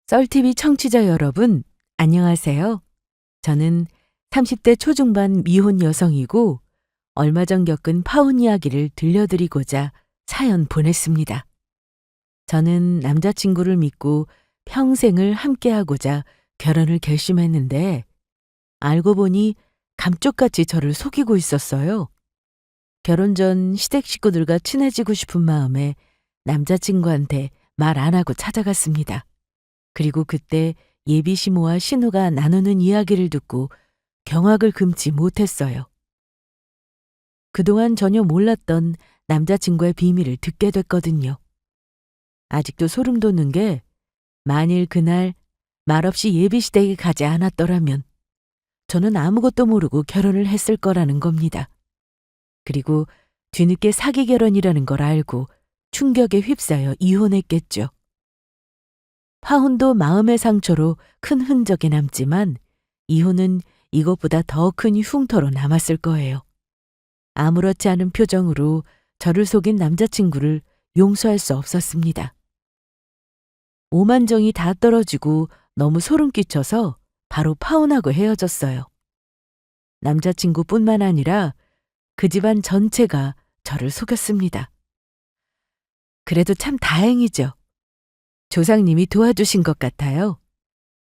썰TV 청취자 여러분, 안녕하세요. 저는 30대 초중반 미혼 여성이고 얼마 전 겪은 파혼 이야기를 들려드리고자 사연 보냈습니다. 저는 남자친구를 믿고 평생을 함께하고자 결혼을 결심했는데 알고 보니 감쪽같이 저를 속이고 있었어요. 결혼 전 시댁 식구들과 친해지고 싶은 마음에 남자친구한테 말 안 하고 찾아갔습니다. 그리고 그때 예비 시모와 신우가 나누는 이야기를 듣고 경악을 금치 못했어요. 그동안 전혀 몰랐던 남자친구의 비밀을 듣게 됐거든요. 아직도 소름 돋는 게 만일 그날 말없이 예비 시댁에 가지 않았더라면 저는 아무것도 모르고 결혼을 했을 거라는 겁니다. 그리고 뒤늦게 사기 결혼이라는 걸 알고 충격에 휩싸여 이혼했겠죠. 파혼도 마음의 상처로 큰 흔적이 남지만 이혼은 이것보다 더 큰 흉터로 남았을 거예요. 아무렇지 않은 표정으로 저를 속인 남자친구를 용서할 수 없었습니다. 오만정이 다 떨어지고 너무 소름 끼쳐서 바로 파혼하고 헤어졌어요. 남자친구뿐만 아니라 그 집안 전체가 저를 속였습니다. 그래도 참 다행이죠. 조상님이 도와주신 것 같아요.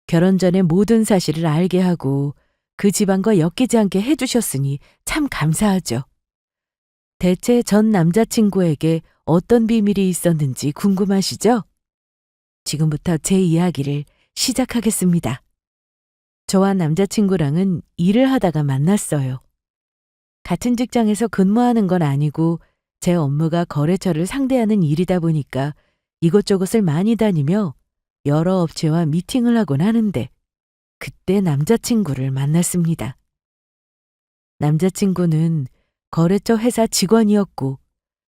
결혼 전에 모든 사실을 알게 하고 그 집안과 엮이지 않게 해주셨으니 참 감사하죠. 대체 전 남자친구에게 어떤 비밀이 있었는지 궁금하시죠? 지금부터 제 이야기를 시작하겠습니다. 저와 남자친구랑은 일을 하다가 만났어요. 같은 직장에서 근무하는 건 아니고 제 업무가 거래처를 상대하는 일이다 보니까 이곳저곳을 많이 다니며 여러 업체와 미팅을 하곤 하는데 그때 남자친구를 만났습니다. 남자친구는 거래처 회사 직원이었고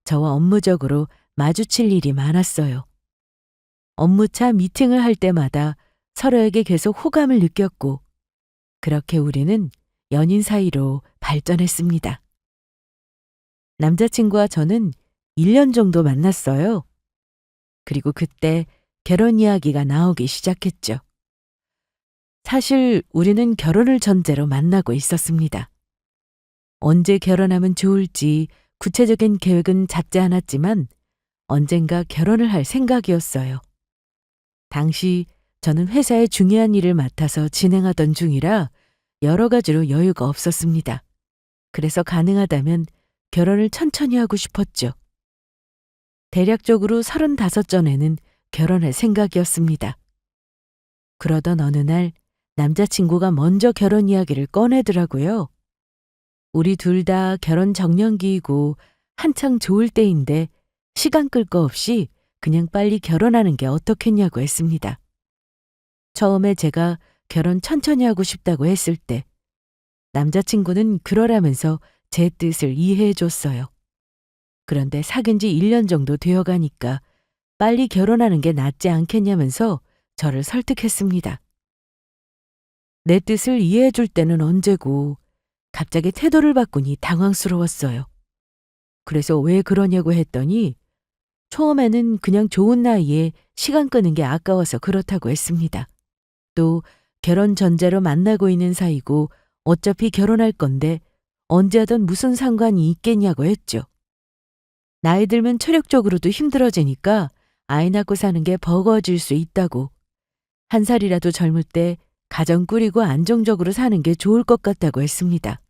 저와 업무적으로 마주칠 일이 많았어요. 업무차 미팅을 할 때마다 서로에게 계속 호감을 느꼈고 그렇게 우리는 연인 사이로 발전했습니다. 남자친구와 저는 1년 정도 만났어요. 그리고 그때 결혼 이야기가 나오기 시작했죠. 사실 우리는 결혼을 전제로 만나고 있었습니다. 언제 결혼하면 좋을지 구체적인 계획은 잡지 않았지만 언젠가 결혼을 할 생각이었어요. 당시 저는 회사의 중요한 일을 맡아서 진행하던 중이라 여러 가지로 여유가 없었습니다. 그래서 가능하다면 결혼을 천천히 하고 싶었죠. 대략적으로 35전에는 결혼할 생각이었습니다. 그러던 어느 날 남자친구가 먼저 결혼 이야기를 꺼내더라고요. 우리 둘 다 결혼 정년기이고 한창 좋을 때인데 시간 끌 거 없이 그냥 빨리 결혼하는 게 어떻겠냐고 했습니다. 처음에 제가 결혼 천천히 하고 싶다고 했을 때 남자친구는 그러라면서 제 뜻을 이해해 줬어요. 그런데 사귄 지 1년 정도 되어 가니까 빨리 결혼하는 게 낫지 않겠냐면서 저를 설득했습니다. 내 뜻을 이해해 줄 때는 언제고 갑자기 태도를 바꾸니 당황스러웠어요. 그래서 왜 그러냐고 했더니 처음에는 그냥 좋은 나이에 시간 끄는 게 아까워서 그렇다고 했습니다. 또 결혼 전제로 만나고 있는 사이고 어차피 결혼할 건데 언제 하든 무슨 상관이 있겠냐고 했죠. 나이 들면 체력적으로도 힘들어지니까 아이 낳고 사는 게 버거워질 수 있다고. 한 살이라도 젊을 때 가정 꾸리고 안정적으로 사는 게 좋을 것 같다고 했습니다.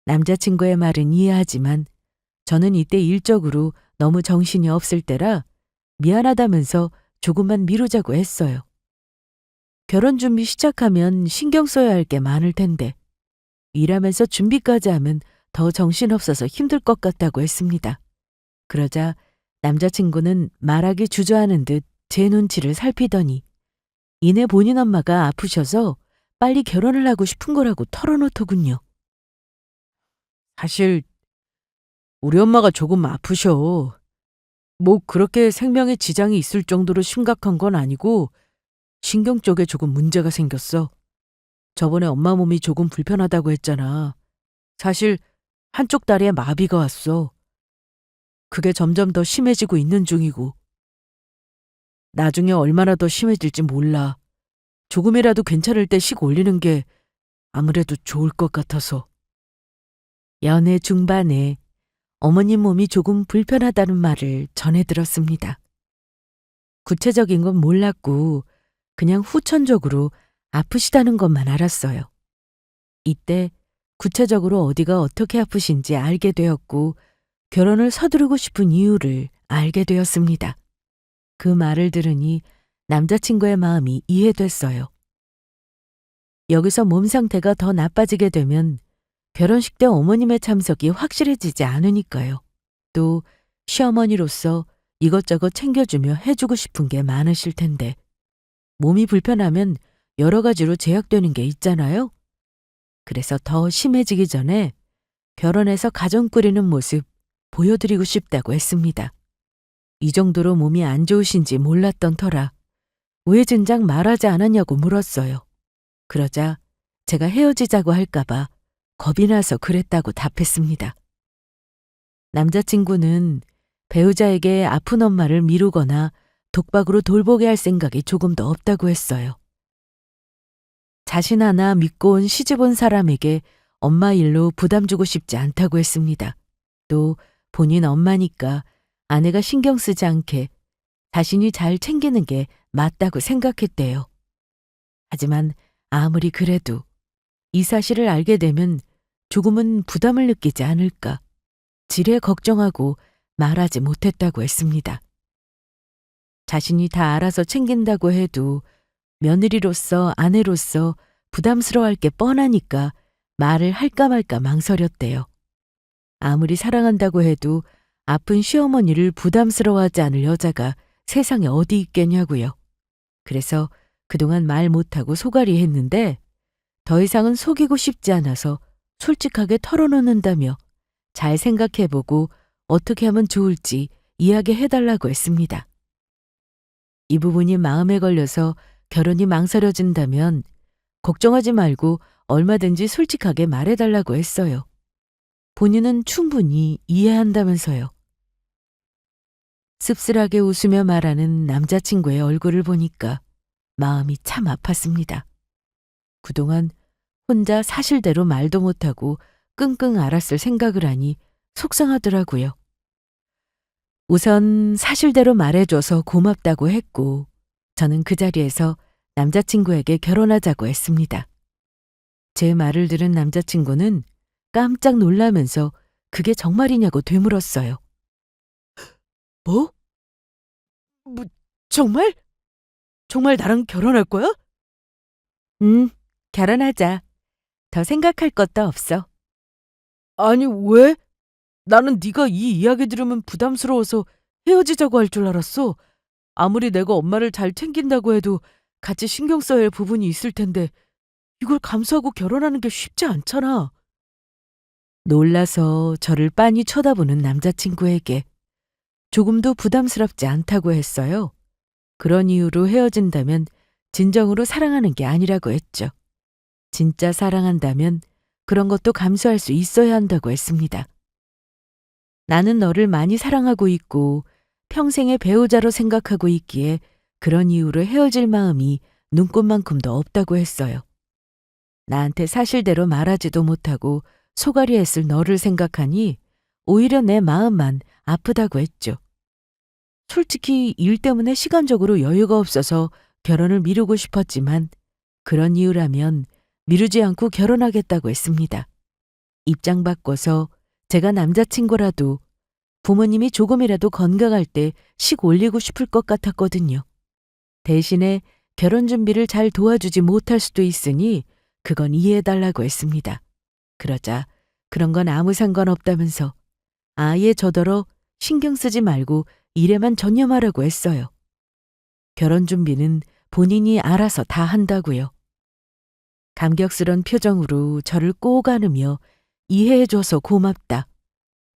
남자친구의 말은 이해하지만 저는 이때 일적으로 너무 정신이 없을 때라 미안하다면서 조금만 미루자고 했어요. 결혼 준비 시작하면 신경 써야 할 게 많을 텐데 일하면서 준비까지 하면 더 정신없어서 힘들 것 같다고 했습니다. 그러자 남자친구는 말하기 주저하는 듯 제 눈치를 살피더니 이내 본인 엄마가 아프셔서 빨리 결혼을 하고 싶은 거라고 털어놓더군요. 사실 우리 엄마가 조금 아프셔. 뭐 그렇게 생명에 지장이 있을 정도로 심각한 건 아니고 신경 쪽에 조금 문제가 생겼어. 저번에 엄마 몸이 조금 불편하다고 했잖아. 사실 한쪽 다리에 마비가 왔어. 그게 점점 더 심해지고 있는 중이고. 나중에 얼마나 더 심해질지 몰라. 조금이라도 괜찮을 때 식 올리는 게 아무래도 좋을 것 같아서. 연애 중반에 어머님 몸이 조금 불편하다는 말을 전해 들었습니다. 구체적인 건 몰랐고 그냥 후천적으로 아프시다는 것만 알았어요. 이때 구체적으로 어디가 어떻게 아프신지 알게 되었고 결혼을 서두르고 싶은 이유를 알게 되었습니다. 그 말을 들으니 남자친구의 마음이 이해됐어요. 여기서 몸 상태가 더 나빠지게 되면 결혼식 때 어머님의 참석이 확실해지지 않으니까요. 또 시어머니로서 이것저것 챙겨주며 해주고 싶은 게 많으실 텐데 몸이 불편하면 여러 가지로 제약되는 게 있잖아요. 그래서 더 심해지기 전에 결혼해서 가정 꾸리는 모습 보여드리고 싶다고 했습니다. 이 정도로 몸이 안 좋으신지 몰랐던 터라 왜 진작 말하지 않았냐고 물었어요. 그러자 제가 헤어지자고 할까봐 겁이 나서 그랬다고 답했습니다. 남자친구는 배우자에게 아픈 엄마를 미루거나 독박으로 돌보게 할 생각이 조금도 없다고 했어요. 자신 하나 믿고 온 시집 온 사람에게 엄마 일로 부담 주고 싶지 않다고 했습니다. 또 본인 엄마니까 아내가 신경 쓰지 않게 자신이 잘 챙기는 게 맞다고 생각했대요. 하지만 아무리 그래도 이 사실을 알게 되면 조금은 부담을 느끼지 않을까 지레 걱정하고 말하지 못했다고 했습니다. 자신이 다 알아서 챙긴다고 해도 며느리로서 아내로서 부담스러워할 게 뻔하니까 말을 할까 말까 망설였대요. 아무리 사랑한다고 해도 아픈 시어머니를 부담스러워하지 않을 여자가 세상에 어디 있겠냐고요. 그래서 그동안 말 못하고 소갈이 했는데 더 이상은 속이고 싶지 않아서 솔직하게 털어놓는다며 잘 생각해보고 어떻게 하면 좋을지 이야기해달라고 했습니다. 이 부분이 마음에 걸려서 결혼이 망설여진다면 걱정하지 말고 얼마든지 솔직하게 말해달라고 했어요. 본인은 충분히 이해한다면서요. 씁쓸하게 웃으며 말하는 남자친구의 얼굴을 보니까 마음이 참 아팠습니다. 그동안 혼자 사실대로 말도 못하고 끙끙 앓았을 생각을 하니 속상하더라고요. 우선 사실대로 말해줘서 고맙다고 했고 저는 그 자리에서 남자친구에게 결혼하자고 했습니다. 제 말을 들은 남자친구는 깜짝 놀라면서 그게 정말이냐고 되물었어요. 뭐? 정말? 정말 나랑 결혼할 거야? 결혼하자. 더 생각할 것도 없어. 아니, 왜? 나는 네가 이 이야기 들으면 부담스러워서 헤어지자고 할 줄 알았어. 아무리 내가 엄마를 잘 챙긴다고 해도 같이 신경 써야 할 부분이 있을 텐데 이걸 감수하고 결혼하는 게 쉽지 않잖아. 놀라서 저를 빤히 쳐다보는 남자친구에게 조금도 부담스럽지 않다고 했어요. 그런 이유로 헤어진다면 진정으로 사랑하는 게 아니라고 했죠. 진짜 사랑한다면 그런 것도 감수할 수 있어야 한다고 했습니다. 나는 너를 많이 사랑하고 있고 평생의 배우자로 생각하고 있기에 그런 이유로 헤어질 마음이 눈꽃만큼도 없다고 했어요. 나한테 사실대로 말하지도 못하고 소갈이 했을 너를 생각하니 오히려 내 마음만 아프다고 했죠. 솔직히 일 때문에 시간적으로 여유가 없어서 결혼을 미루고 싶었지만 그런 이유라면 미루지 않고 결혼하겠다고 했습니다. 입장 바꿔서 제가 남자친구라도 부모님이 조금이라도 건강할 때 식 올리고 싶을 것 같았거든요. 대신에 결혼 준비를 잘 도와주지 못할 수도 있으니 그건 이해해달라고 했습니다. 그러자 그런 건 아무 상관없다면서 아예 저더러 신경 쓰지 말고 일에만 전념하라고 했어요. 결혼 준비는 본인이 알아서 다 한다고요. 감격스런 표정으로 저를 꼭 안으며 이해해줘서 고맙다.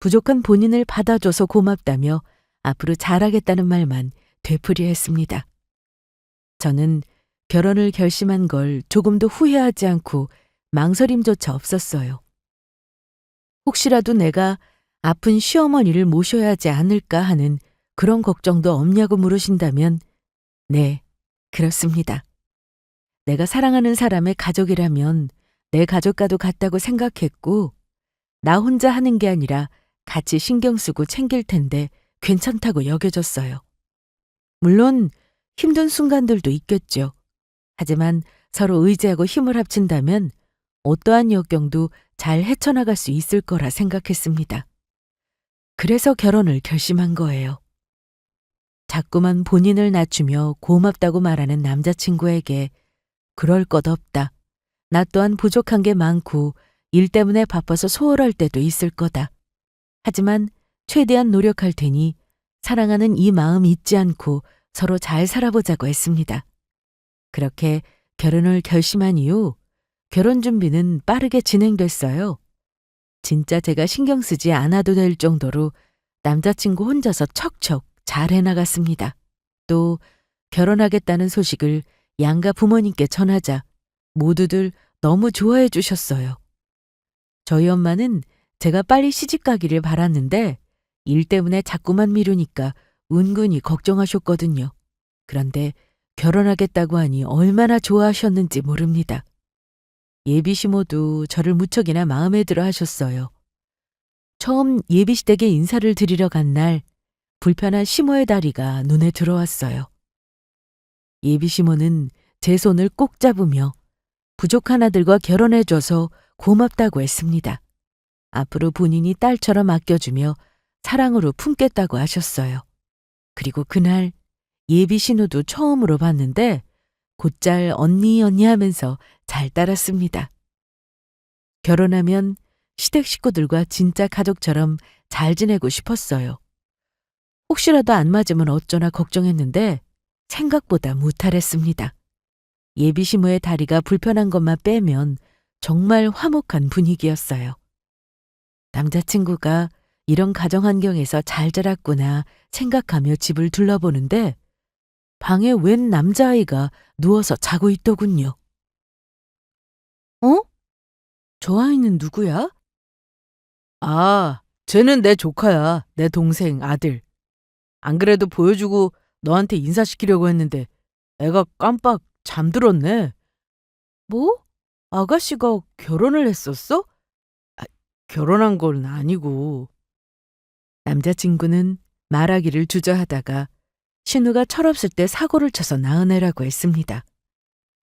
부족한 본인을 받아줘서 고맙다며 앞으로 잘하겠다는 말만 되풀이했습니다. 저는 결혼을 결심한 걸 조금도 후회하지 않고 망설임조차 없었어요. 혹시라도 내가 아픈 시어머니를 모셔야 하지 않을까 하는 그런 걱정도 없냐고 물으신다면 네, 그렇습니다. 내가 사랑하는 사람의 가족이라면 내 가족과도 같다고 생각했고, 나 혼자 하는 게 아니라 같이 신경 쓰고 챙길 텐데 괜찮다고 여겨졌어요. 물론 힘든 순간들도 있겠죠. 하지만 서로 의지하고 힘을 합친다면 어떠한 역경도 잘 헤쳐나갈 수 있을 거라 생각했습니다. 그래서 결혼을 결심한 거예요. 자꾸만 본인을 낮추며 고맙다고 말하는 남자친구에게 그럴 것 없다. 나 또한 부족한 게 많고 일 때문에 바빠서 소홀할 때도 있을 거다. 하지만 최대한 노력할 테니 사랑하는 이 마음 잊지 않고 서로 잘 살아보자고 했습니다. 그렇게 결혼을 결심한 이후 결혼 준비는 빠르게 진행됐어요. 진짜 제가 신경 쓰지 않아도 될 정도로 남자친구 혼자서 척척 잘 해나갔습니다. 또 결혼하겠다는 소식을 양가 부모님께 전하자 모두들 너무 좋아해 주셨어요. 저희 엄마는 제가 빨리 시집 가기를 바랐는데 일 때문에 자꾸만 미루니까 은근히 걱정하셨거든요. 그런데 결혼하겠다고 하니 얼마나 좋아하셨는지 모릅니다. 예비 시모도 저를 무척이나 마음에 들어 하셨어요. 처음 예비 시댁에 인사를 드리러 간 날 불편한 시모의 다리가 눈에 들어왔어요. 예비 시모는 제 손을 꼭 잡으며 부족한 아들과 결혼해줘서 고맙다고 했습니다. 앞으로 본인이 딸처럼 아껴주며 사랑으로 품겠다고 하셨어요. 그리고 그날 예비 신우도 처음으로 봤는데 곧잘 언니 언니 하면서 잘 따랐습니다. 결혼하면 시댁 식구들과 진짜 가족처럼 잘 지내고 싶었어요. 혹시라도 안 맞으면 어쩌나 걱정했는데 생각보다 무탈했습니다. 예비 시모의 다리가 불편한 것만 빼면 정말 화목한 분위기였어요. 남자친구가 이런 가정 환경에서 잘 자랐구나 생각하며 집을 둘러보는데 방에 웬 남자아이가 누워서 자고 있더군요. 어? 저 아이는 누구야? 아, 쟤는 내 조카야. 내 동생 아들. 안 그래도 보여주고 너한테 인사시키려고 했는데 애가 깜빡 잠들었네. 뭐? 아가씨가 결혼을 했었어? 아, 결혼한 건 아니고. 남자친구는 말하기를 주저하다가 신우가 철없을 때 사고를 쳐서 낳은 애라고 했습니다.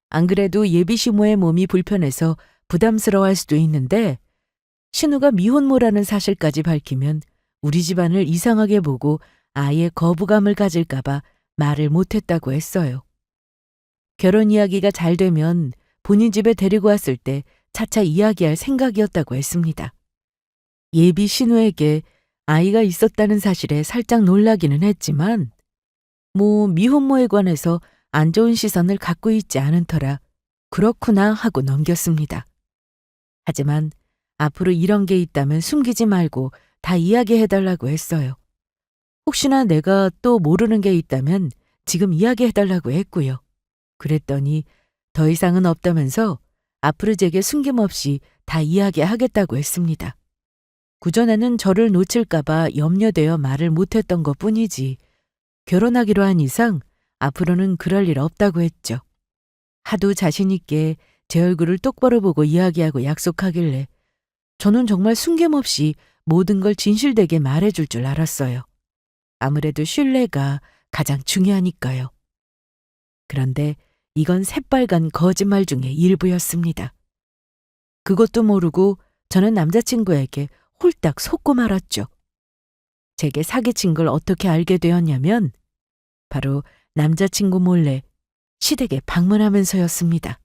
안 그래도 예비 시모의 몸이 불편해서 부담스러워할 수도 있는데 신우가 미혼모라는 사실까지 밝히면 우리 집안을 이상하게 보고 아예 거부감을 가질까봐 말을 못했다고 했어요. 결혼 이야기가 잘 되면 본인 집에 데리고 왔을 때 차차 이야기할 생각이었다고 했습니다. 예비 신우에게 아이가 있었다는 사실에 살짝 놀라기는 했지만 미혼모에 관해서 안 좋은 시선을 갖고 있지 않은 터라 그렇구나 하고 넘겼습니다. 하지만 앞으로 이런 게 있다면 숨기지 말고 다 이야기해달라고 했어요. 혹시나 내가 또 모르는 게 있다면 지금 이야기해달라고 했고요. 그랬더니 더 이상은 없다면서 앞으로 제게 숨김없이 다 이야기하겠다고 했습니다. 그전에는 저를 놓칠까봐 염려되어 말을 못했던 것 뿐이지 결혼하기로 한 이상 앞으로는 그럴 일 없다고 했죠. 하도 자신 있게 제 얼굴을 똑바로 보고 이야기하고 약속하길래 저는 정말 숨김없이 모든 걸 진실되게 말해줄 줄 알았어요. 아무래도 신뢰가 가장 중요하니까요. 그런데 이건 새빨간 거짓말 중에 일부였습니다. 그것도 모르고 저는 남자친구에게 홀딱 속고 말았죠. 제게 사기친 걸 어떻게 알게 되었냐면 바로 남자친구 몰래 시댁에 방문하면서였습니다.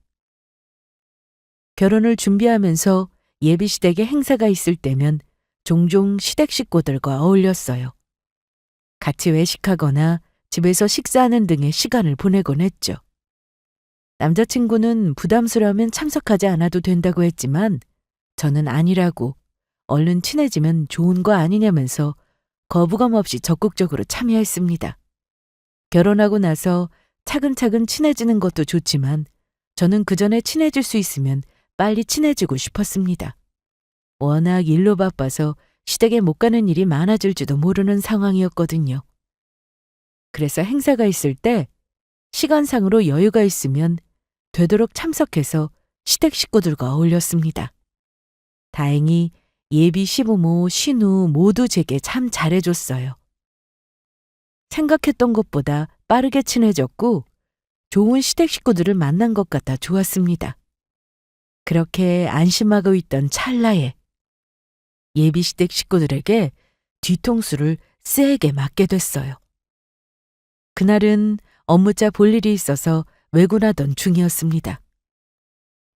결혼을 준비하면서 예비 시댁에 행사가 있을 때면 종종 시댁 식구들과 어울렸어요. 같이 외식하거나 집에서 식사하는 등의 시간을 보내곤 했죠. 남자친구는 부담스러우면 참석하지 않아도 된다고 했지만 저는 아니라고 얼른 친해지면 좋은 거 아니냐면서 거부감 없이 적극적으로 참여했습니다. 결혼하고 나서 차근차근 친해지는 것도 좋지만 저는 그 전에 친해질 수 있으면 빨리 친해지고 싶었습니다. 워낙 일로 바빠서 시댁에 못 가는 일이 많아질지도 모르는 상황이었거든요. 그래서 행사가 있을 때 시간상으로 여유가 있으면 되도록 참석해서 시댁 식구들과 어울렸습니다. 다행히 예비 시부모, 신우 모두 제게 참 잘해줬어요. 생각했던 것보다 빠르게 친해졌고 좋은 시댁 식구들을 만난 것 같아 좋았습니다. 그렇게 안심하고 있던 찰나에 예비 시댁 식구들에게 뒤통수를 세게 맞게 됐어요. 그날은 업무자 볼 일이 있어서 외근하던 중이었습니다.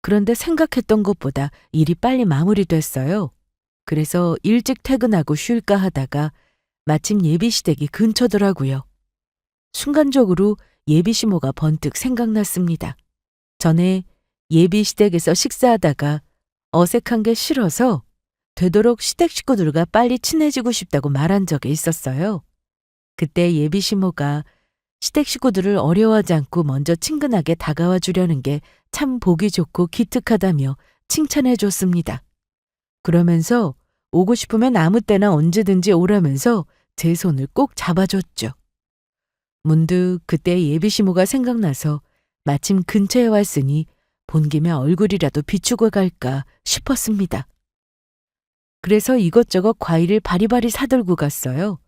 그런데 생각했던 것보다 일이 빨리 마무리됐어요. 그래서 일찍 퇴근하고 쉴까 하다가 마침 예비 시댁이 근처더라고요. 순간적으로 예비 시모가 번뜩 생각났습니다. 전에 예비 시댁에서 식사하다가 어색한 게 싫어서 되도록 시댁 식구들과 빨리 친해지고 싶다고 말한 적이 있었어요. 그때 예비 시모가 시댁 식구들을 어려워하지 않고 먼저 친근하게 다가와 주려는 게 참 보기 좋고 기특하다며 칭찬해 줬습니다. 그러면서 오고 싶으면 아무 때나 언제든지 오라면서 제 손을 꼭 잡아줬죠. 문득 그때 예비 시모가 생각나서 마침 근처에 왔으니 본 김에 얼굴이라도 비추고 갈까 싶었습니다. 그래서 이것저것 과일을 바리바리 사들고 갔어요.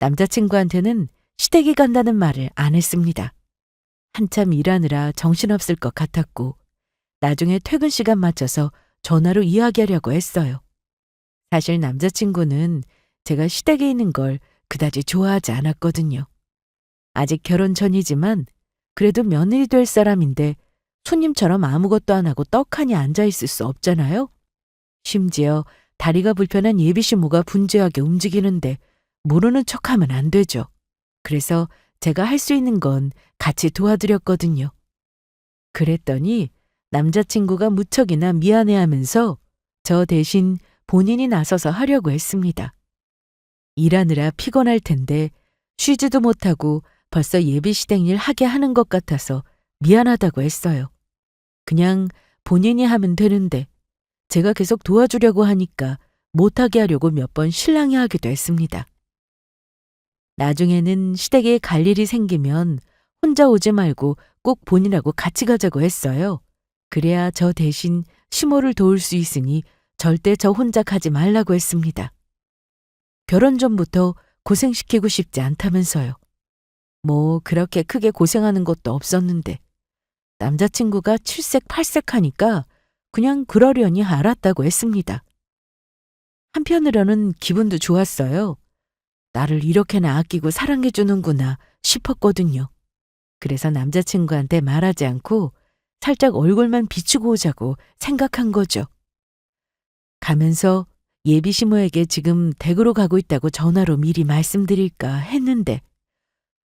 남자친구한테는 시댁이 간다는 말을 안 했습니다. 한참 일하느라 정신없을 것 같았고 나중에 퇴근 시간 맞춰서 전화로 이야기하려고 했어요. 사실 남자친구는 제가 시댁에 있는 걸 그다지 좋아하지 않았거든요. 아직 결혼 전이지만 그래도 며느리 될 사람인데 손님처럼 아무것도 안 하고 떡하니 앉아있을 수 없잖아요. 심지어 다리가 불편한 예비 시모가 분주하게 움직이는데 모르는 척하면 안 되죠. 그래서 제가 할 수 있는 건 같이 도와드렸거든요. 그랬더니 남자친구가 무척이나 미안해하면서 저 대신 본인이 나서서 하려고 했습니다. 일하느라 피곤할 텐데 쉬지도 못하고 벌써 예비 시댁 일 하게 하는 것 같아서 미안하다고 했어요. 그냥 본인이 하면 되는데 제가 계속 도와주려고 하니까 못하게 하려고 몇 번 실랑이 하기도 했습니다. 나중에는 시댁에 갈 일이 생기면 혼자 오지 말고 꼭 본인하고 같이 가자고 했어요. 그래야 저 대신 시모를 도울 수 있으니 절대 저 혼자 가지 말라고 했습니다. 결혼 전부터 고생시키고 싶지 않다면서요. 뭐 그렇게 크게 고생하는 것도 없었는데 남자친구가 칠색팔색 하니까 그냥 그러려니 알았다고 했습니다. 한편으로는 기분도 좋았어요. 나를 이렇게나 아끼고 사랑해주는구나 싶었거든요. 그래서 남자친구한테 말하지 않고 살짝 얼굴만 비추고 오자고 생각한 거죠. 가면서 예비 시모에게 지금 댁으로 가고 있다고 전화로 미리 말씀드릴까 했는데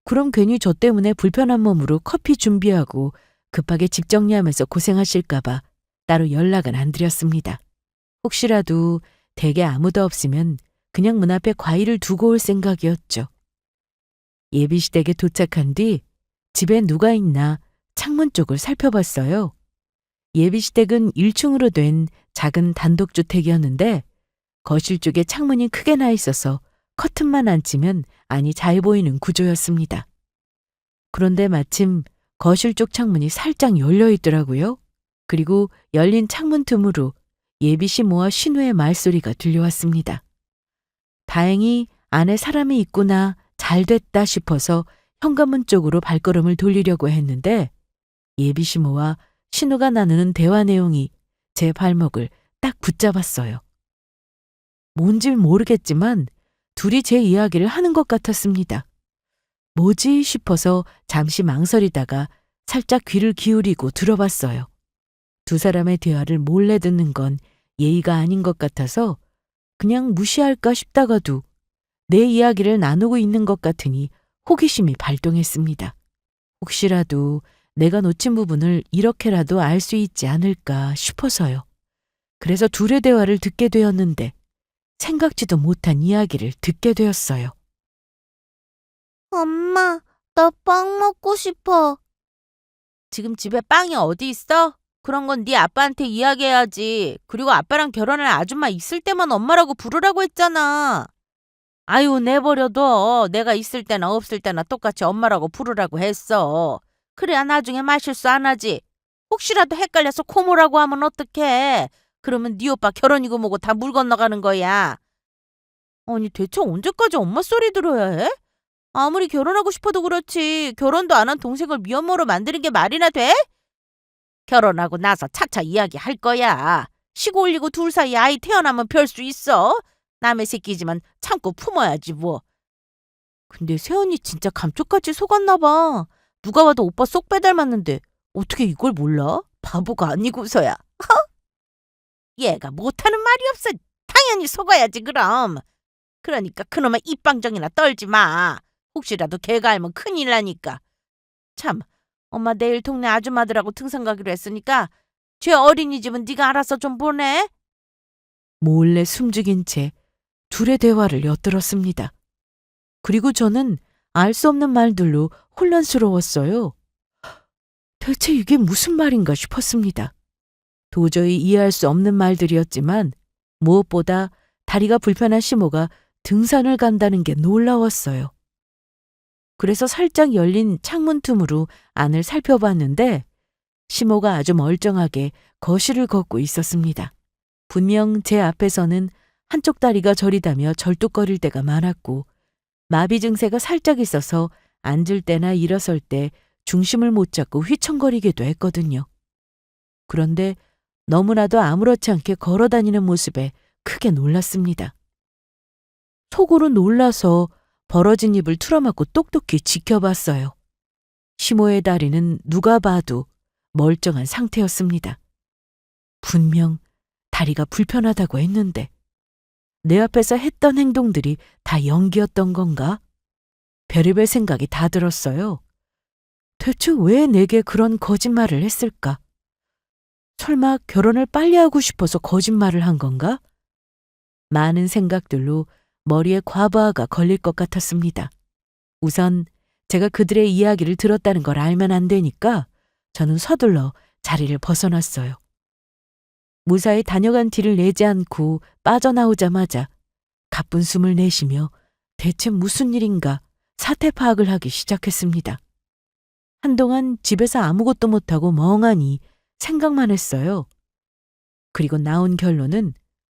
그럼 괜히 저 때문에 불편한 몸으로 커피 준비하고 급하게 집 정리하면서 고생하실까 봐 따로 연락은 안 드렸습니다. 혹시라도 댁에 아무도 없으면 그냥 문 앞에 과일을 두고 올 생각이었죠. 예비 시댁에 도착한 뒤 집에 누가 있나 창문 쪽을 살펴봤어요. 예비 시댁은 1층으로 된 작은 단독주택이었는데 거실 쪽에 창문이 크게 나 있어서 커튼만 안 치면 안이 잘 보이는 구조였습니다. 그런데 마침 거실 쪽 창문이 살짝 열려 있더라고요. 그리고 열린 창문 틈으로 예비 시모와 신우의 말소리가 들려왔습니다. 다행히 안에 사람이 있구나, 잘 됐다 싶어서 현관문 쪽으로 발걸음을 돌리려고 했는데 예비 시모와 신우가 나누는 대화 내용이 제 발목을 딱 붙잡았어요. 뭔지 모르겠지만 둘이 제 이야기를 하는 것 같았습니다. 뭐지 싶어서 잠시 망설이다가 살짝 귀를 기울이고 들어봤어요. 두 사람의 대화를 몰래 듣는 건 예의가 아닌 것 같아서 그냥 무시할까 싶다가도 내 이야기를 나누고 있는 것 같으니 호기심이 발동했습니다. 혹시라도 내가 놓친 부분을 이렇게라도 알 수 있지 않을까 싶어서요. 그래서 둘의 대화를 듣게 되었는데 생각지도 못한 이야기를 듣게 되었어요. 엄마, 나 빵 먹고 싶어. 지금 집에 빵이 어디 있어? 그런 건 네 아빠한테 이야기해야지. 그리고 아빠랑 결혼할 아줌마 있을 때만 엄마라고 부르라고 했잖아. 아유, 내버려둬. 내가 있을 때나 없을 때나 똑같이 엄마라고 부르라고 했어. 그래야 나중에 말실수 안 하지. 혹시라도 헷갈려서 고모라고 하면 어떡해. 그러면 네 오빠 결혼이고 뭐고 다 물 건너가는 거야. 아니 대체 언제까지 엄마 소리 들어야 해? 아무리 결혼하고 싶어도 그렇지 결혼도 안 한 동생을 미혼모로 만드는 게 말이나 돼? 결혼하고 나서 차차 이야기할 거야. 시고 올리고 둘 사이에 아이 태어나면 별 수 있어. 남의 새끼지만 참고 품어야지 뭐. 근데 세연이 진짜 감쪽같이 속았나 봐. 누가 봐도 오빠 쏙 빼닮았는데 어떻게 이걸 몰라? 바보가 아니고서야. 얘가 못하는 말이 없어. 당연히 속아야지 그럼. 그러니까 그놈의 입방정이나 떨지 마. 혹시라도 걔가 알면 큰일 나니까. 참, 엄마 내일 동네 아줌마들하고 등산 가기로 했으니까 쟤 어린이집은 네가 알아서 좀 보내. 몰래 숨죽인 채 둘의 대화를 엿들었습니다. 그리고 저는 알 수 없는 말들로 혼란스러웠어요. 대체 이게 무슨 말인가 싶었습니다. 도저히 이해할 수 없는 말들이었지만 무엇보다 다리가 불편한 시모가 등산을 간다는 게 놀라웠어요. 그래서 살짝 열린 창문 틈으로 안을 살펴봤는데 시모가 아주 멀쩡하게 거실을 걷고 있었습니다. 분명 제 앞에서는 한쪽 다리가 저리다며 절뚝거릴 때가 많았고 마비 증세가 살짝 있어서 앉을 때나 일어설 때 중심을 못 잡고 휘청거리기도 했거든요. 그런데 너무나도 아무렇지 않게 걸어다니는 모습에 크게 놀랐습니다. 속으로 놀라서 벌어진 입을 틀어막고 똑똑히 지켜봤어요. 시모의 다리는 누가 봐도 멀쩡한 상태였습니다. 분명 다리가 불편하다고 했는데 내 앞에서 했던 행동들이 다 연기였던 건가? 별의별 생각이 다 들었어요. 대체 왜 내게 그런 거짓말을 했을까? 설마 결혼을 빨리 하고 싶어서 거짓말을 한 건가? 많은 생각들로 머리에 과부하가 걸릴 것 같았습니다. 우선 제가 그들의 이야기를 들었다는 걸 알면 안 되니까 저는 서둘러 자리를 벗어났어요. 무사히 다녀간 티를 내지 않고 빠져나오자마자 가쁜 숨을 내쉬며 대체 무슨 일인가 사태 파악을 하기 시작했습니다. 한동안 집에서 아무것도 못하고 멍하니 생각만 했어요. 그리고 나온 결론은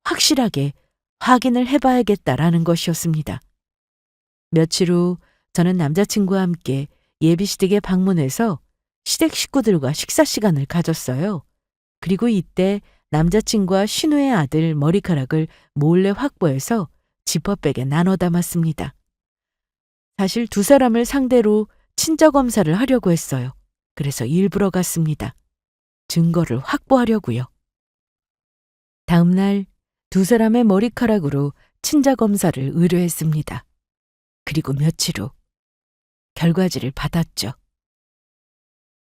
확실하게 확인을 해봐야겠다라는 것이었습니다. 며칠 후 저는 남자친구와 함께 예비시댁에 방문해서 시댁 식구들과 식사 시간을 가졌어요. 그리고 이때 남자친구와 신우의 아들 머리카락을 몰래 확보해서 지퍼백에 나눠 담았습니다. 사실 두 사람을 상대로 친자 검사를 하려고 했어요. 그래서 일부러 갔습니다. 증거를 확보하려고요. 다음 날 두 사람의 머리카락으로 친자 검사를 의뢰했습니다. 그리고 며칠 후 결과지를 받았죠.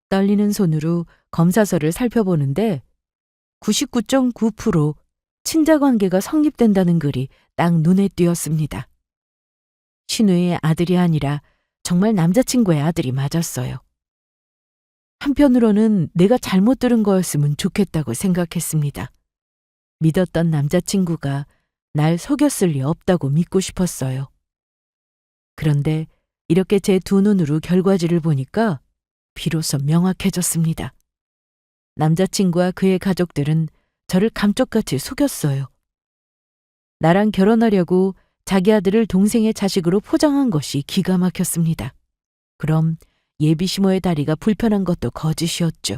떨리는 손으로 검사서를 살펴보는데 99.9% 친자 관계가 성립된다는 글이 딱 눈에 띄었습니다. 신우의 아들이 아니라 정말 남자친구의 아들이 맞았어요. 한편으로는 내가 잘못 들은 거였으면 좋겠다고 생각했습니다. 믿었던 남자친구가 날 속였을 리 없다고 믿고 싶었어요. 그런데 이렇게 제 두 눈으로 결과지를 보니까 비로소 명확해졌습니다. 남자친구와 그의 가족들은 저를 감쪽같이 속였어요. 나랑 결혼하려고 자기 아들을 동생의 자식으로 포장한 것이 기가 막혔습니다. 그럼 예비 시모의 다리가 불편한 것도 거짓이었죠.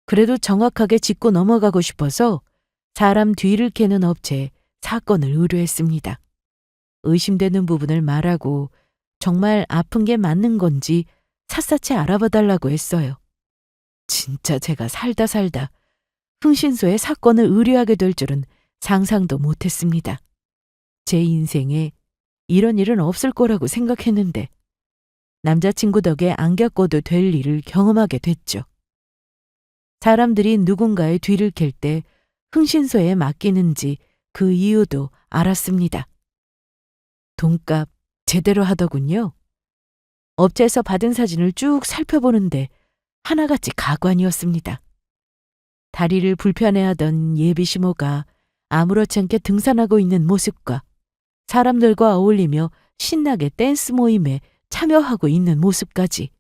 그래도 정확하게 짚고 넘어가고 싶어서 사람 뒤를 캐는 업체에 사건을 의뢰했습니다. 의심되는 부분을 말하고 정말 아픈 게 맞는 건지 샅샅이 알아봐달라고 했어요. 진짜 제가 살다 흥신소에 사건을 의뢰하게 될 줄은 상상도 못했습니다. 제 인생에 이런 일은 없을 거라고 생각했는데 남자친구 덕에 안 겪어도 될 일을 경험하게 됐죠. 사람들이 누군가의 뒤를 캘 때 흥신소에 맡기는지 그 이유도 알았습니다. 돈값 제대로 하더군요. 업체에서 받은 사진을 쭉 살펴보는데 하나같이 가관이었습니다. 다리를 불편해하던 예비 시모가 아무렇지 않게 등산하고 있는 모습과 사람들과 어울리며 신나게 댄스 모임에 참여하고 있는 모습까지.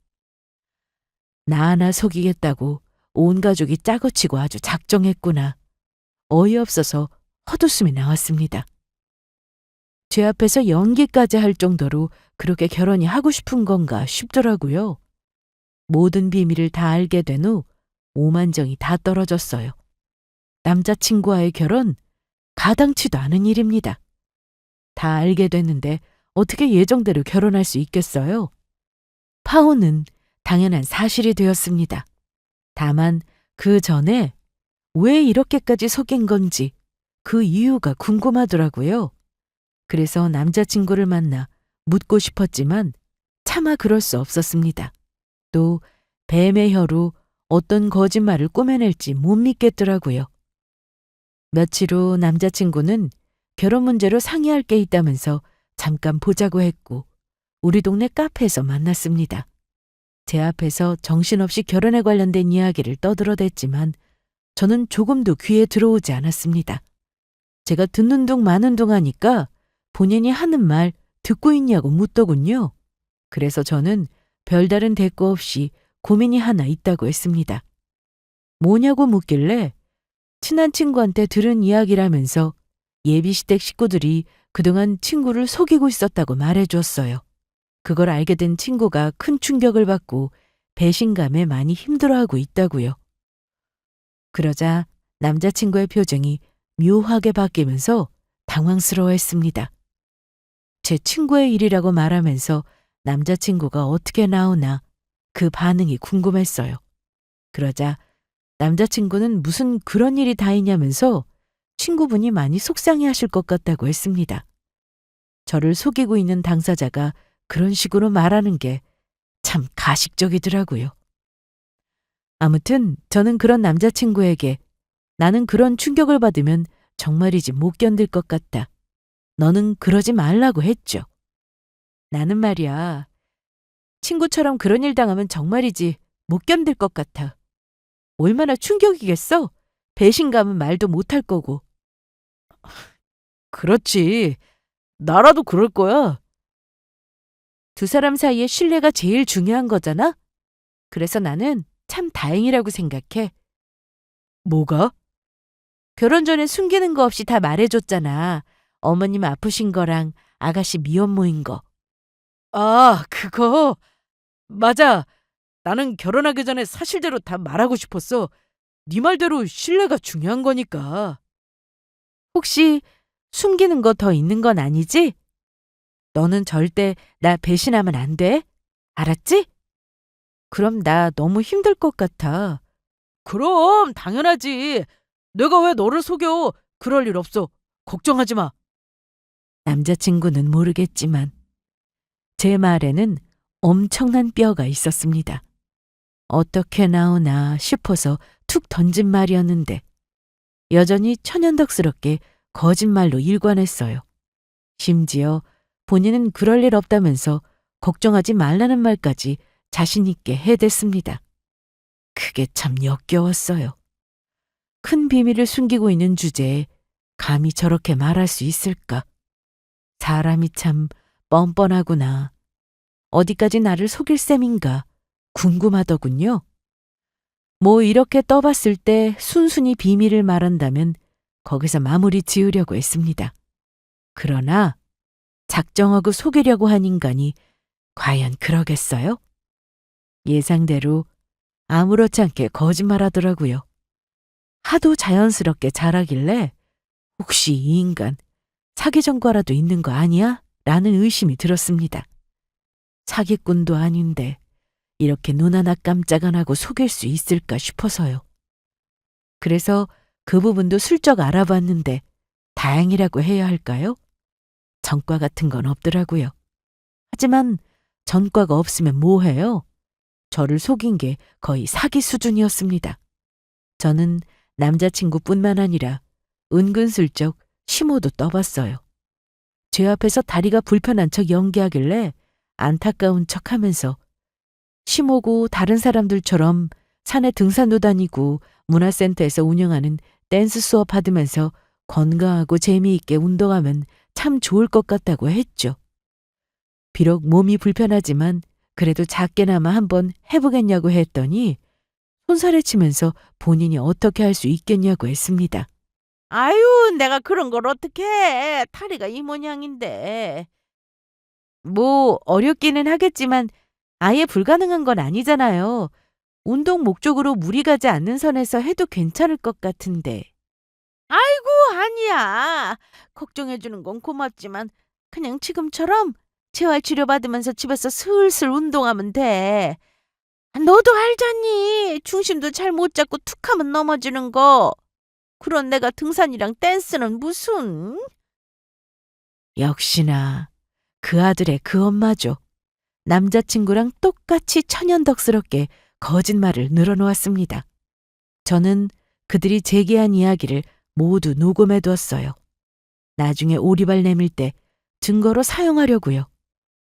나 하나 속이겠다고 온 가족이 짜고치고 아주 작정했구나. 어이없어서 헛웃음이 나왔습니다. 제 앞에서 연기까지 할 정도로 그렇게 결혼이 하고 싶은 건가 싶더라고요. 모든 비밀을 다 알게 된 후 오만정이 다 떨어졌어요. 남자친구와의 결혼 가당치도 않은 일입니다. 다 알게 됐는데 어떻게 예정대로 결혼할 수 있겠어요? 파혼은 당연한 사실이 되었습니다. 다만 그 전에 왜 이렇게까지 속인 건지 그 이유가 궁금하더라고요. 그래서 남자친구를 만나 묻고 싶었지만 차마 그럴 수 없었습니다. 또 뱀의 혀로 어떤 거짓말을 꾸며낼지 못 믿겠더라고요. 며칠 후 남자친구는 결혼 문제로 상의할 게 있다면서 잠깐 보자고 했고 우리 동네 카페에서 만났습니다. 제 앞에서 정신없이 결혼에 관련된 이야기를 떠들어댔지만 저는 조금도 귀에 들어오지 않았습니다. 제가 듣는 둥 마는 둥 하니까 본인이 하는 말 듣고 있냐고 묻더군요. 그래서 저는 별다른 대꾸 없이 고민이 하나 있다고 했습니다. 뭐냐고 묻길래 친한 친구한테 들은 이야기라면서 예비시댁 식구들이 그동안 친구를 속이고 있었다고 말해주었어요. 그걸 알게 된 친구가 큰 충격을 받고 배신감에 많이 힘들어하고 있다고요. 그러자 남자친구의 표정이 묘하게 바뀌면서 당황스러워했습니다. 제 친구의 일이라고 말하면서 남자친구가 어떻게 나오나 그 반응이 궁금했어요. 그러자 남자친구는 무슨 그런 일이 다 있냐면서 친구분이 많이 속상해하실 것 같다고 했습니다. 저를 속이고 있는 당사자가 그런 식으로 말하는 게 참 가식적이더라고요. 아무튼 저는 그런 남자친구에게 나는 그런 충격을 받으면 정말이지 못 견딜 것 같다. 너는 그러지 말라고 했죠. 나는 말이야. 친구처럼 그런 일 당하면 정말이지 못 견딜 것 같아. 얼마나 충격이겠어? 배신감은 말도 못할 거고. 그렇지. 나라도 그럴 거야. 두 사람 사이의 신뢰가 제일 중요한 거잖아? 그래서 나는 참 다행이라고 생각해. 뭐가? 결혼 전에 숨기는 거 없이 다 말해줬잖아. 어머님 아프신 거랑 아가씨 미혼모인 거. 아, 그거. 맞아. 나는 결혼하기 전에 사실대로 다 말하고 싶었어. 네 말대로 신뢰가 중요한 거니까. 혹시 숨기는 거 더 있는 건 아니지? 너는 절대 나 배신하면 안 돼. 알았지? 그럼 나 너무 힘들 것 같아. 그럼 당연하지. 내가 왜 너를 속여. 그럴 일 없어. 걱정하지 마. 남자친구는 모르겠지만 제 말에는 엄청난 뼈가 있었습니다. 어떻게 나오나 싶어서 툭 던진 말이었는데 여전히 천연덕스럽게 거짓말로 일관했어요. 심지어 본인은 그럴 일 없다면서 걱정하지 말라는 말까지 자신 있게 해댔습니다. 그게 참 역겨웠어요. 큰 비밀을 숨기고 있는 주제에 감히 저렇게 말할 수 있을까? 사람이 참 뻔뻔하구나. 어디까지 나를 속일 셈인가 궁금하더군요. 뭐 이렇게 떠봤을 때 순순히 비밀을 말한다면 거기서 마무리 지으려고 했습니다. 그러나 작정하고 속이려고 한 인간이 과연 그러겠어요? 예상대로 아무렇지 않게 거짓말하더라고요. 하도 자연스럽게 잘하길래 혹시 이 인간 사기 전과라도 있는 거 아니야? 라는 의심이 들었습니다. 사기꾼도 아닌데 이렇게 눈 하나 깜짝 안 하고 속일 수 있을까 싶어서요. 그래서 그 부분도 슬쩍 알아봤는데 다행이라고 해야 할까요? 전과 같은 건 없더라고요. 하지만 전과가 없으면 뭐해요? 저를 속인 게 거의 사기 수준이었습니다. 저는 남자친구뿐만 아니라 은근슬쩍 심호도 떠봤어요. 제 앞에서 다리가 불편한 척 연기하길래 안타까운 척하면서 심호고 다른 사람들처럼 산에 등산도 다니고 문화센터에서 운영하는 댄스 수업 받으면서 건강하고 재미있게 운동하면 참 좋을 것 같다고 했죠. 비록 몸이 불편하지만 그래도 작게나마 한번 해보겠냐고 했더니 손살에 치면서 본인이 어떻게 할 수 있겠냐고 했습니다. 아유, 내가 그런 걸 어떻게 해. 다리가 이 모양인데. 뭐 어렵기는 하겠지만 아예 불가능한 건 아니잖아요. 운동 목적으로 무리 가지 않는 선에서 해도 괜찮을 것 같은데. 아이고, 아니야. 걱정해주는 건 고맙지만 그냥 지금처럼 재활치료 받으면서 집에서 슬슬 운동하면 돼. 너도 알잖니. 중심도 잘 못 잡고 툭 하면 넘어지는 거. 그런 내가 등산이랑 댄스는 무슨. 역시나 그 아들의 그 엄마죠. 남자친구랑 똑같이 천연덕스럽게 거짓말을 늘어놓았습니다. 저는 그들이 제기한 이야기를 모두 녹음해두었어요. 나중에 오리발 내밀 때 증거로 사용하려고요.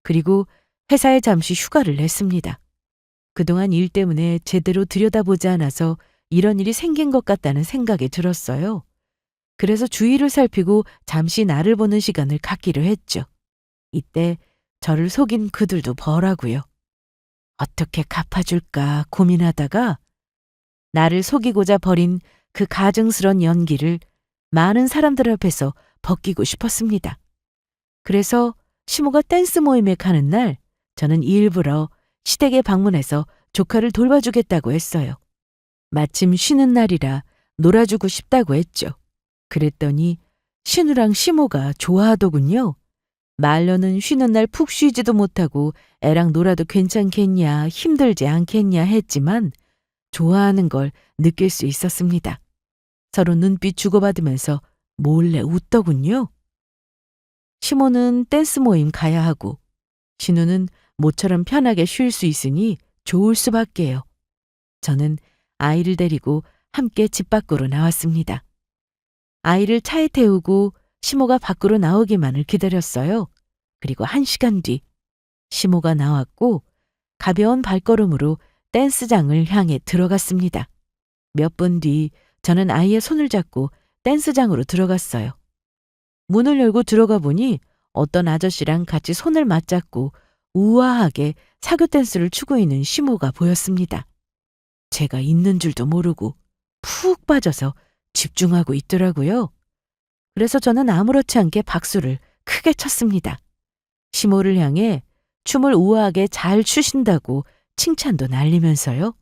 그리고 회사에 잠시 휴가를 냈습니다. 그동안 일 때문에 제대로 들여다보지 않아서 이런 일이 생긴 것 같다는 생각이 들었어요. 그래서 주위를 살피고 잠시 나를 보는 시간을 갖기로 했죠. 이때 저를 속인 그들도 벌하고요. 어떻게 갚아줄까 고민하다가 나를 속이고자 벌인 그 가증스런 연기를 많은 사람들 앞에서 벗기고 싶었습니다. 그래서 시모가 댄스 모임에 가는 날 저는 일부러 시댁에 방문해서 조카를 돌봐주겠다고 했어요. 마침 쉬는 날이라 놀아주고 싶다고 했죠. 그랬더니 신우랑 시모가 좋아하더군요. 말로는 쉬는 날 푹 쉬지도 못하고 애랑 놀아도 괜찮겠냐, 힘들지 않겠냐 했지만 좋아하는 걸 느낄 수 있었습니다. 서로 눈빛 주고받으면서 몰래 웃더군요. 시모는 댄스 모임 가야 하고 신우는 모처럼 편하게 쉴 수 있으니 좋을 수밖에요. 저는 아이를 데리고 함께 집 밖으로 나왔습니다. 아이를 차에 태우고 시모가 밖으로 나오기만을 기다렸어요. 그리고 1시간 뒤 시모가 나왔고 가벼운 발걸음으로 댄스장을 향해 들어갔습니다. 몇 분 뒤 저는 아이의 손을 잡고 댄스장으로 들어갔어요. 문을 열고 들어가 보니 어떤 아저씨랑 같이 손을 맞잡고 우아하게 사교 댄스를 추고 있는 시모가 보였습니다. 제가 있는 줄도 모르고 푹 빠져서 집중하고 있더라고요. 그래서 저는 아무렇지 않게 박수를 크게 쳤습니다. 시모를 향해 춤을 우아하게 잘 추신다고 칭찬도 날리면서요.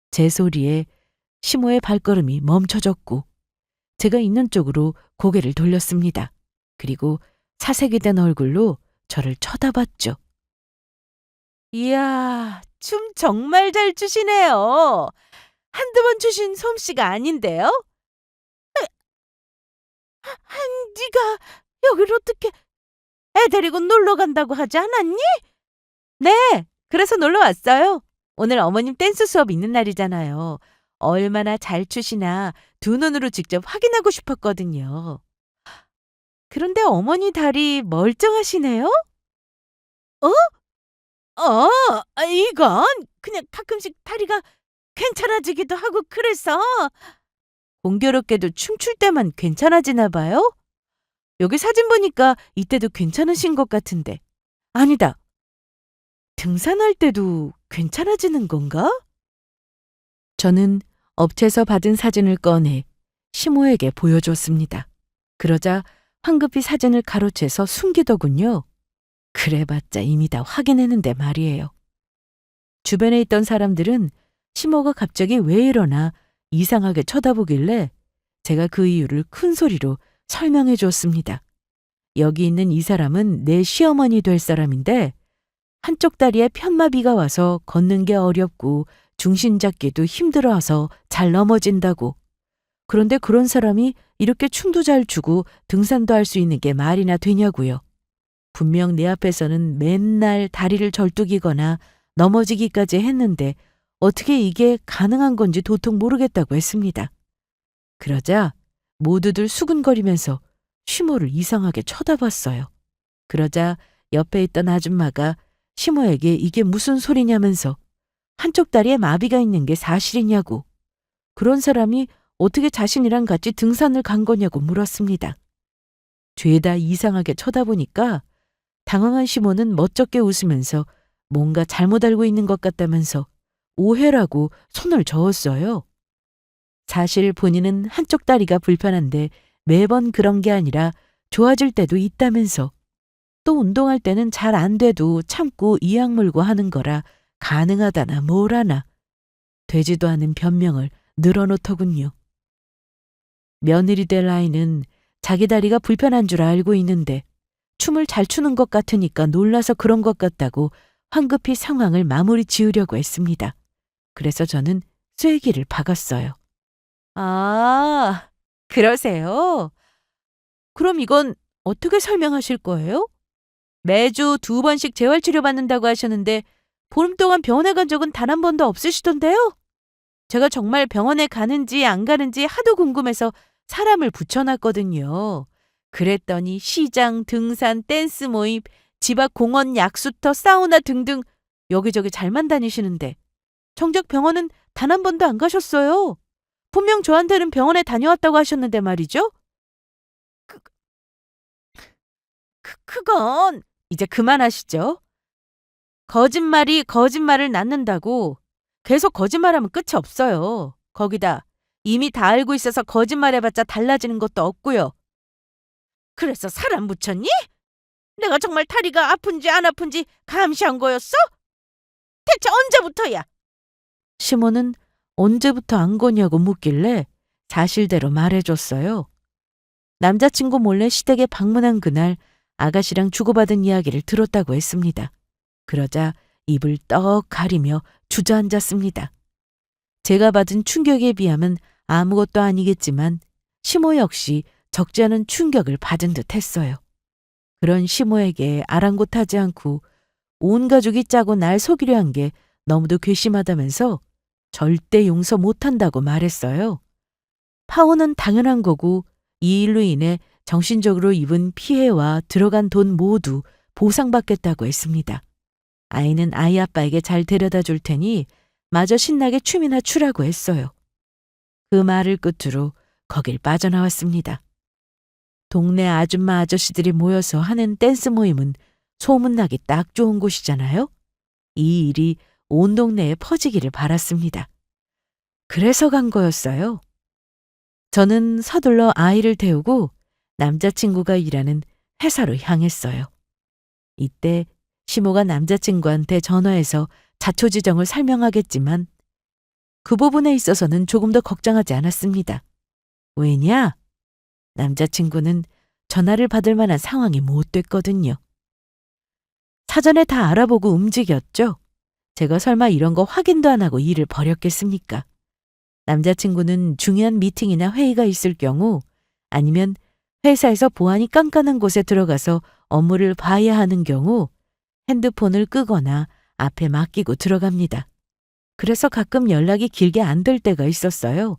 제 소리에 시모의 발걸음이 멈춰졌고 제가 있는 쪽으로 고개를 돌렸습니다. 그리고 사색이 된 얼굴로 저를 쳐다봤죠. 이야, 춤 정말 잘 추시네요. 한두 번 추신 솜씨가 아닌데요? 네가 여기를 어떻게 애 데리고 놀러 간다고 하지 않았니? 네, 그래서 놀러 왔어요. 오늘 어머님 댄스 수업 있는 날이잖아요. 얼마나 잘 추시나 두 눈으로 직접 확인하고 싶었거든요. 그런데 어머니 다리 멀쩡하시네요? 어? 이건 그냥 가끔씩 다리가 괜찮아지기도 하고 그래서. 공교롭게도 춤출 때만 괜찮아지나 봐요? 여기 사진 보니까 이때도 괜찮으신 것 같은데. 아니다. 등산할 때도 괜찮아지는 건가? 저는 업체에서 받은 사진을 꺼내 시모에게 보여줬습니다. 그러자 황급히 사진을 가로채서 숨기더군요. 그래봤자 이미 다 확인했는데 말이에요. 주변에 있던 사람들은 시모가 갑자기 왜 이러나 이상하게 쳐다보길래 제가 그 이유를 큰 소리로 설명해 줬습니다. 여기 있는 이 사람은 내 시어머니 될 사람인데 한쪽 다리에 편마비가 와서 걷는 게 어렵고 중심 잡기도 힘들어서 잘 넘어진다고. 그런데 그런 사람이 이렇게 춤도 잘 추고 등산도 할 수 있는 게 말이나 되냐고요. 분명 내 앞에서는 맨날 다리를 절뚝이거나 넘어지기까지 했는데 어떻게 이게 가능한 건지 도통 모르겠다고 했습니다. 그러자 모두들 수근거리면서 시모를 이상하게 쳐다봤어요. 그러자 옆에 있던 아줌마가 시모에게 이게 무슨 소리냐면서 한쪽 다리에 마비가 있는 게 사실이냐고, 그런 사람이 어떻게 자신이랑 같이 등산을 간 거냐고 물었습니다. 죄다 이상하게 쳐다보니까 당황한 시모는 멋쩍게 웃으면서 뭔가 잘못 알고 있는 것 같다면서 오해라고 손을 저었어요. 사실 본인은 한쪽 다리가 불편한데 매번 그런 게 아니라 좋아질 때도 있다면서 또 운동할 때는 잘 안 돼도 참고 이악 물고 하는 거라 가능하다나 뭐라나 되지도 않은 변명을 늘어놓더군요. 며느리 될 아이는 자기 다리가 불편한 줄 알고 있는데 춤을 잘 추는 것 같으니까 놀라서 그런 것 같다고 황급히 상황을 마무리 지으려고 했습니다. 그래서 저는 쐐기를 박았어요. 아, 그러세요? 그럼 이건 어떻게 설명하실 거예요? 매주 2번씩 재활치료 받는다고 하셨는데 보름 동안 병원에 간 적은 단 한 번도 없으시던데요? 제가 정말 병원에 가는지 안 가는지 하도 궁금해서 사람을 붙여놨거든요. 그랬더니 시장, 등산, 댄스 모임, 집 앞 공원 약수터, 사우나 등등 여기저기 잘만 다니시는데 정작 병원은 단 한 번도 안 가셨어요. 분명 저한테는 병원에 다녀왔다고 하셨는데 말이죠. 그건 이제 그만하시죠. 거짓말이 거짓말을 낳는다고 계속 거짓말하면 끝이 없어요. 거기다 이미 다 알고 있어서 거짓말해봤자 달라지는 것도 없고요. 그래서 사람 묻혔니? 내가 정말 다리가 아픈지 안 아픈지 감시한 거였어? 대체 언제부터야? 시모는 언제부터 안 거냐고 묻길래 사실대로 말해줬어요. 남자친구 몰래 시댁에 방문한 그날 아가씨랑 주고받은 이야기를 들었다고 했습니다. 그러자 입을 떡 가리며 주저앉았습니다. 제가 받은 충격에 비하면 아무것도 아니겠지만 시모 역시 적지 않은 충격을 받은 듯 했어요. 그런 시모에게 아랑곳하지 않고 온 가족이 짜고 날 속이려 한 게 너무도 괘씸하다면서 절대 용서 못한다고 말했어요. 파혼은 당연한 거고 이 일로 인해 정신적으로 입은 피해와 들어간 돈 모두 보상받겠다고 했습니다. 아이는 아이 아빠에게 잘 데려다 줄 테니 마저 신나게 춤이나 추라고 했어요. 그 말을 끝으로 거길 빠져나왔습니다. 동네 아줌마 아저씨들이 모여서 하는 댄스 모임은 소문나기 딱 좋은 곳이잖아요. 이 일이 온 동네에 퍼지기를 바랐습니다. 그래서 간 거였어요. 저는 서둘러 아이를 태우고 남자친구가 일하는 회사로 향했어요. 이때 시모가 남자친구한테 전화해서 자초지정을 설명하겠지만 그 부분에 있어서는 조금 더 걱정하지 않았습니다. 왜냐? 남자친구는 전화를 받을 만한 상황이 못 됐거든요. 사전에 다 알아보고 움직였죠. 제가 설마 이런 거 확인도 안 하고 일을 벌였겠습니까? 남자친구는 중요한 미팅이나 회의가 있을 경우 아니면 회사에서 보안이 깐깐한 곳에 들어가서 업무를 봐야 하는 경우 핸드폰을 끄거나 앞에 맡기고 들어갑니다. 그래서 가끔 연락이 길게 안 될 때가 있었어요.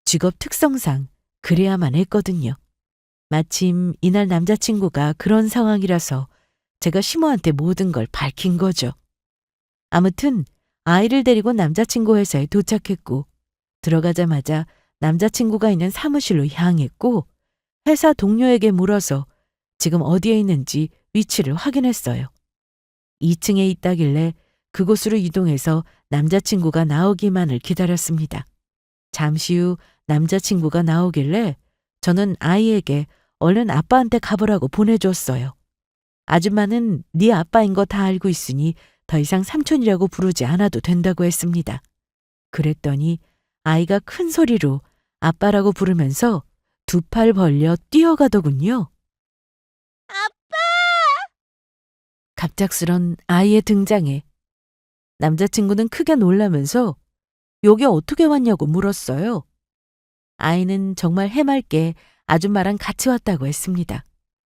직업 특성상 그래야만 했거든요. 마침 이날 남자친구가 그런 상황이라서 제가 시모한테 모든 걸 밝힌 거죠. 아무튼 아이를 데리고 남자친구 회사에 도착했고 들어가자마자 남자친구가 있는 사무실로 향했고 회사 동료에게 물어서 지금 어디에 있는지 위치를 확인했어요. 2층에 있다길래 그곳으로 이동해서 남자친구가 나오기만을 기다렸습니다. 잠시 후 남자친구가 나오길래 저는 아이에게 얼른 아빠한테 가보라고 보내줬어요. 아줌마는 네 아빠인 거 다 알고 있으니 더 이상 삼촌이라고 부르지 않아도 된다고 했습니다. 그랬더니 아이가 큰 소리로 아빠라고 부르면서 두 팔 벌려 뛰어가더군요. 아빠! 갑작스런 아이의 등장에 남자친구는 크게 놀라면서 여기 어떻게 왔냐고 물었어요. 아이는 정말 해맑게 아줌마랑 같이 왔다고 했습니다.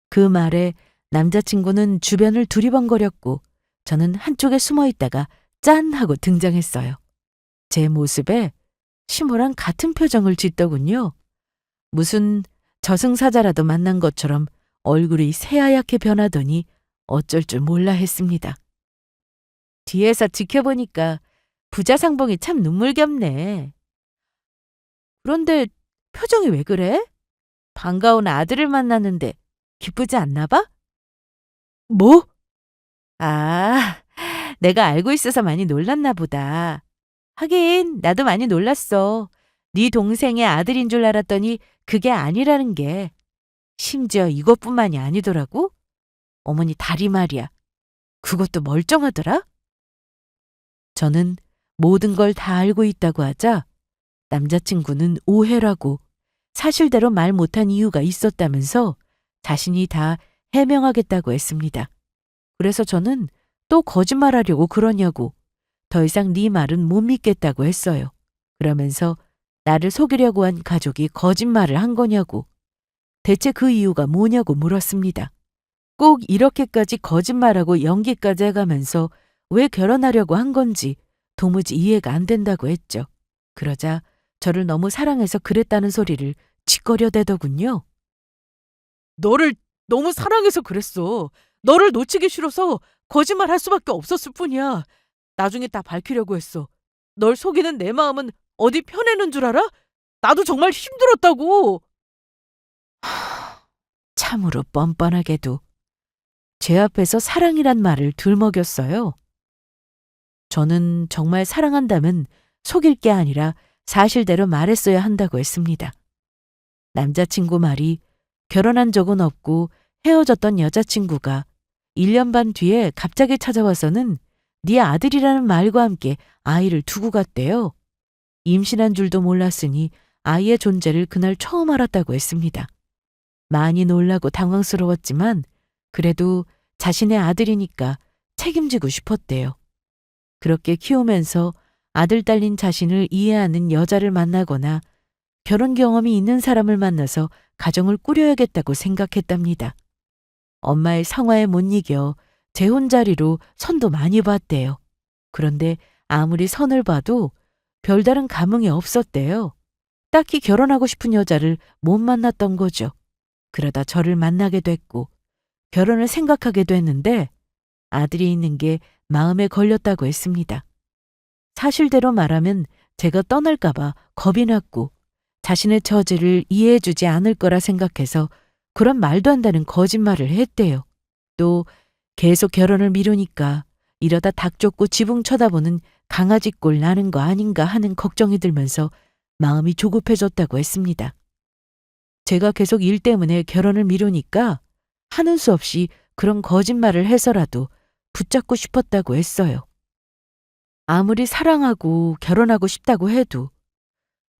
그 말에 남자친구는 주변을 두리번거렸고 저는 한쪽에 숨어 있다가 짠 하고 등장했어요. 제 모습에 시모랑 같은 표정을 짓더군요. 무슨 저승사자라도 만난 것처럼 얼굴이 새하얗게 변하더니 어쩔 줄 몰라 했습니다. 뒤에서 지켜보니까 부자상봉이 참 눈물겹네. 그런데 표정이 왜 그래? 반가운 아들을 만났는데 기쁘지 않나 봐? 뭐? 아, 내가 알고 있어서 많이 놀랐나 보다. 하긴 나도 많이 놀랐어. 네 동생의 아들인 줄 알았더니 그게 아니라는 게. 심지어 이것뿐만이 아니더라고. 어머니 다리 말이야. 그것도 멀쩡하더라. 저는 모든 걸 다 알고 있다고 하자 남자친구는 오해라고 사실대로 말 못한 이유가 있었다면서 자신이 다 해명하겠다고 했습니다. 그래서 저는 또 거짓말하려고 그러냐고 더 이상 네 말은 못 믿겠다고 했어요. 그러면서 나를 속이려고 한 가족이 거짓말을 한 거냐고 대체 그 이유가 뭐냐고 물었습니다. 꼭 이렇게까지 거짓말하고 연기까지 해가면서 왜 결혼하려고 한 건지 도무지 이해가 안 된다고 했죠. 그러자 저를 너무 사랑해서 그랬다는 소리를 짓거려대더군요. 너를 너무 사랑해서 그랬어. 너를 놓치기 싫어서 거짓말 할 수밖에 없었을 뿐이야. 나중에 다 밝히려고 했어. 널 속이는 내 마음은 어디 편해는 줄 알아? 나도 정말 힘들었다고. 참으로 뻔뻔하게도 제 앞에서 사랑이란 말을 들먹였어요. 저는 정말 사랑한다면 속일 게 아니라 사실대로 말했어야 한다고 했습니다. 남자친구 말이 결혼한 적은 없고 헤어졌던 여자친구가 1년 반 뒤에 갑자기 찾아와서는 네 아들이라는 말과 함께 아이를 두고 갔대요. 임신한 줄도 몰랐으니 아이의 존재를 그날 처음 알았다고 했습니다. 많이 놀라고 당황스러웠지만 그래도 자신의 아들이니까 책임지고 싶었대요. 그렇게 키우면서 아들 딸린 자신을 이해하는 여자를 만나거나 결혼 경험이 있는 사람을 만나서 가정을 꾸려야겠다고 생각했답니다. 엄마의 상화에 못 이겨 제 혼자리로 선도 많이 봤대요. 그런데 아무리 선을 봐도 별다른 감흥이 없었대요. 딱히 결혼하고 싶은 여자를 못 만났던 거죠. 그러다 저를 만나게 됐고 결혼을 생각하게 됐는데 아들이 있는 게 마음에 걸렸다고 했습니다. 사실대로 말하면 제가 떠날까봐 겁이 났고 자신의 처지를 이해해주지 않을 거라 생각해서 그런 말도 안 되는 거짓말을 했대요. 또 계속 결혼을 미루니까 이러다 닭 쫓고 지붕 쳐다보는 강아지 꼴 나는 거 아닌가 하는 걱정이 들면서 마음이 조급해졌다고 했습니다. 제가 계속 일 때문에 결혼을 미루니까 하는 수 없이 그런 거짓말을 해서라도 붙잡고 싶었다고 했어요. 아무리 사랑하고 결혼하고 싶다고 해도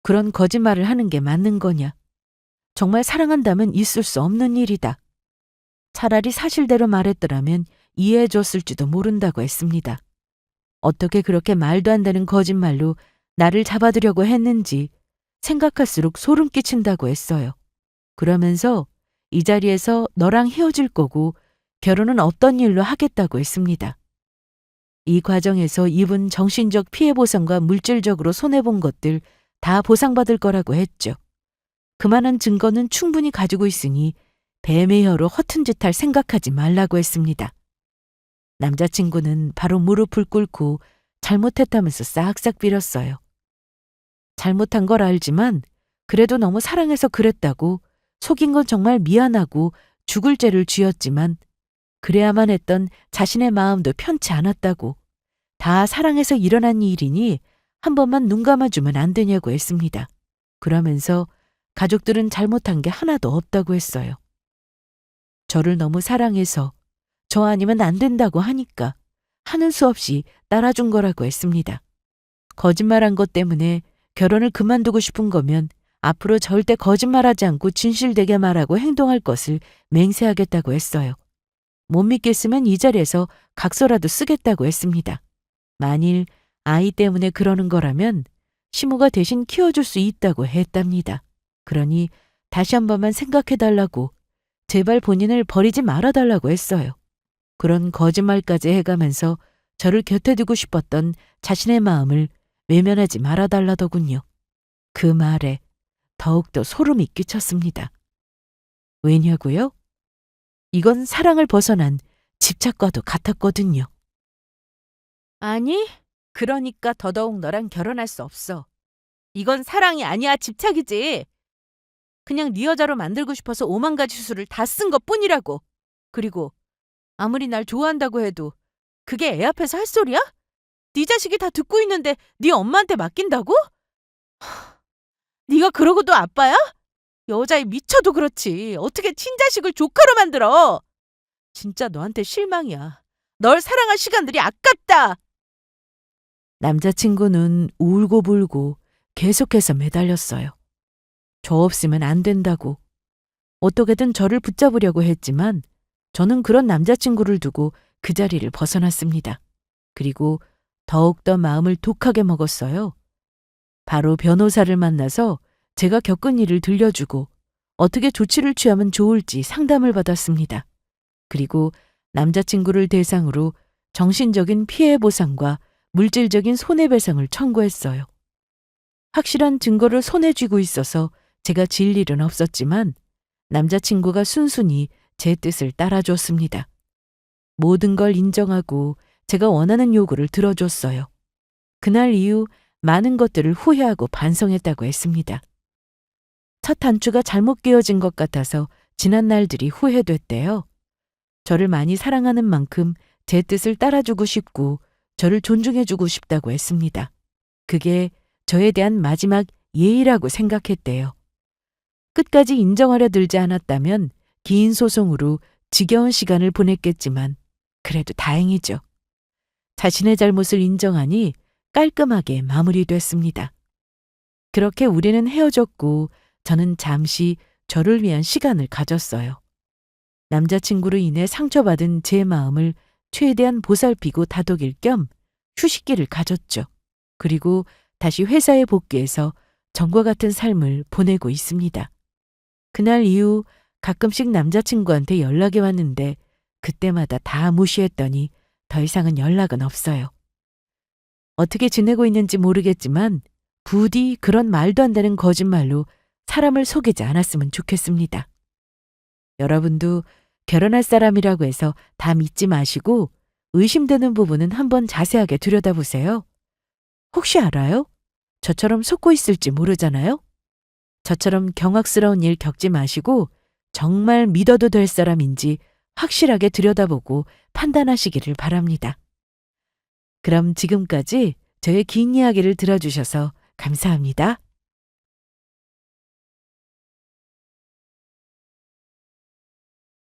그런 거짓말을 하는 게 맞는 거냐? 정말 사랑한다면 있을 수 없는 일이다. 차라리 사실대로 말했더라면 이해해 줬을지도 모른다고 했습니다. 어떻게 그렇게 말도 안 되는 거짓말로 나를 잡아두려고 했는지 생각할수록 소름 끼친다고 했어요. 그러면서 이 자리에서 너랑 헤어질 거고 결혼은 없던 일로 하겠다고 했습니다. 이 과정에서 입은 정신적 피해 보상과 물질적으로 손해본 것들 다 보상받을 거라고 했죠. 그만한 증거는 충분히 가지고 있으니 뱀의 혀로 허튼 짓 할 생각하지 말라고 했습니다. 남자친구는 바로 무릎을 꿇고 잘못했다면서 싹싹 빌었어요. 잘못한 걸 알지만 그래도 너무 사랑해서 그랬다고 속인 건 정말 미안하고 죽을 죄를 지었지만 그래야만 했던 자신의 마음도 편치 않았다고 다 사랑해서 일어난 일이니 한 번만 눈 감아주면 안 되냐고 했습니다. 그러면서 가족들은 잘못한 게 하나도 없다고 했어요. 저를 너무 사랑해서 저 아니면 안 된다고 하니까 하는 수 없이 따라준 거라고 했습니다. 거짓말한 것 때문에 결혼을 그만두고 싶은 거면 앞으로 절대 거짓말하지 않고 진실되게 말하고 행동할 것을 맹세하겠다고 했어요. 못 믿겠으면 이 자리에서 각서라도 쓰겠다고 했습니다. 만일 아이 때문에 그러는 거라면 시무가 대신 키워줄 수 있다고 했답니다. 그러니 다시 한 번만 생각해달라고 제발 본인을 버리지 말아달라고 했어요. 그런 거짓말까지 해가면서 저를 곁에 두고 싶었던 자신의 마음을 외면하지 말아달라더군요. 그 말에 더욱더 소름이 끼쳤습니다. 왜냐고요? 이건 사랑을 벗어난 집착과도 같았거든요. 아니, 그러니까 더더욱 너랑 결혼할 수 없어. 이건 사랑이 아니야, 집착이지. 그냥 네 여자로 만들고 싶어서 5만 가지 수를 다 쓴 것뿐이라고. 그리고 아무리 날 좋아한다고 해도 그게 애 앞에서 할 소리야? 네 자식이 다 듣고 있는데 네 엄마한테 맡긴다고? 네가 그러고도 아빠야? 여자애 미쳐도 그렇지. 어떻게 친자식을 조카로 만들어? 진짜 너한테 실망이야. 널 사랑할 시간들이 아깝다. 남자친구는 울고불고 계속해서 매달렸어요. 저 없으면 안 된다고. 어떻게든 저를 붙잡으려고 했지만 저는 그런 남자친구를 두고 그 자리를 벗어났습니다. 그리고 더욱더 마음을 독하게 먹었어요. 바로 변호사를 만나서 제가 겪은 일을 들려주고 어떻게 조치를 취하면 좋을지 상담을 받았습니다. 그리고 남자친구를 대상으로 정신적인 피해 보상과 물질적인 손해배상을 청구했어요. 확실한 증거를 손에 쥐고 있어서 제가 질 일은 없었지만 남자친구가 순순히 제 뜻을 따라줬습니다. 모든 걸 인정하고 제가 원하는 요구를 들어줬어요. 그날 이후 많은 것들을 후회하고 반성했다고 했습니다. 첫 단추가 잘못 끼워진 것 같아서 지난 날들이 후회됐대요. 저를 많이 사랑하는 만큼 제 뜻을 따라주고 싶고 저를 존중해주고 싶다고 했습니다. 그게 저에 대한 마지막 예의라고 생각했대요. 끝까지 인정하려 들지 않았다면 긴 소송으로 지겨운 시간을 보냈겠지만 그래도 다행이죠. 자신의 잘못을 인정하니 깔끔하게 마무리됐습니다. 그렇게 우리는 헤어졌고 저는 잠시 저를 위한 시간을 가졌어요. 남자친구로 인해 상처받은 제 마음을 최대한 보살피고 다독일 겸 휴식기를 가졌죠. 그리고 다시 회사에 복귀해서 전과 같은 삶을 보내고 있습니다. 그날 이후 가끔씩 남자친구한테 연락이 왔는데 그때마다 다 무시했더니 더 이상은 연락은 없어요. 어떻게 지내고 있는지 모르겠지만 부디 그런 말도 안 되는 거짓말로 사람을 속이지 않았으면 좋겠습니다. 여러분도 결혼할 사람이라고 해서 다 믿지 마시고 의심되는 부분은 한번 자세하게 들여다보세요. 혹시 알아요? 저처럼 속고 있을지 모르잖아요? 저처럼 경악스러운 일 겪지 마시고 정말 믿어도 될 사람인지 확실하게 들여다보고 판단하시기를 바랍니다. 그럼 지금까지 저의 긴 이야기를 들어주셔서 감사합니다.